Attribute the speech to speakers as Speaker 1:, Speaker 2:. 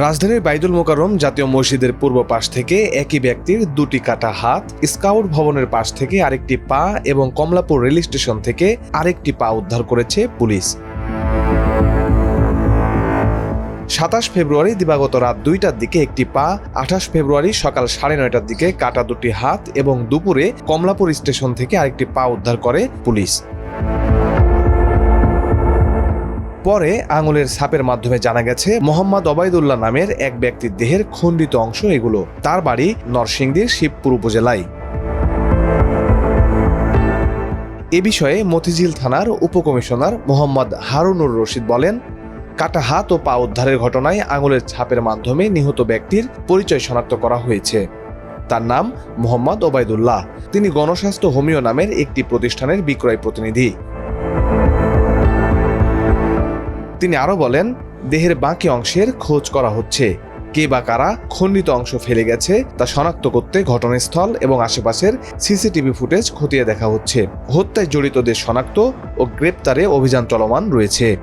Speaker 1: রাজধানীর বাইতুল মোকাররম জাতীয় মসজিদের পূর্ব পাশ থেকে একই ব্যক্তির দুটি কাটা হাত, স্কাউট ভবনের পাশ থেকে আরেকটি পা এবং কমলাপুর রেল স্টেশন থেকে আরেকটি পা উদ্ধার করেছে পুলিশ। ২৭ ফেব্রুয়ারি দিবাগত রাত ২টার দিকে একটি পা, ২৮ ফেব্রুয়ারি সকাল ৯:৩০টার দিকে কাটা দুটি হাত এবং দুপুরে কমলাপুর স্টেশন থেকে আরেকটি পা উদ্ধার করে পুলিশ। পরে আঙুলের ছাপের মাধ্যমে জানা গেছে মোহাম্মদ ওবায়দুল্লাহ নামের এক ব্যক্তির দেহের খণ্ডিত অংশ এগুলো। তার বাড়ি নরসিংদীর শিবপুর উপজেলায়। এ বিষয়ে মতিঝিল থানার উপকমিশনার মোহাম্মদ হারুনুর রশিদ বলেন, কাটা হাত ও পা উদ্ধারের ঘটনায় আঙুলের ছাপের মাধ্যমে নিহত ব্যক্তির পরিচয় শনাক্ত করা হয়েছে। তার নাম মোহাম্মদ ওবায়দুল্লাহ। তিনি গণস্বাস্থ্য হোমিও নামের একটি প্রতিষ্ঠানের বিক্রয় প্রতিনিধি। তিনি আরও বলেন, দেহের বাকি অংশের খোঁজ করা হচ্ছে। কে বা কারা খণ্ডিত অংশ ফেলে গেছে তা শনাক্ত করতে ঘটনাস্থল এবং আশেপাশের সিসিটিভি ফুটেজ খতিয়ে দেখা হচ্ছে। হত্যায় জড়িতদের শনাক্ত ও গ্রেপ্তারে অভিযান চলমান রয়েছে।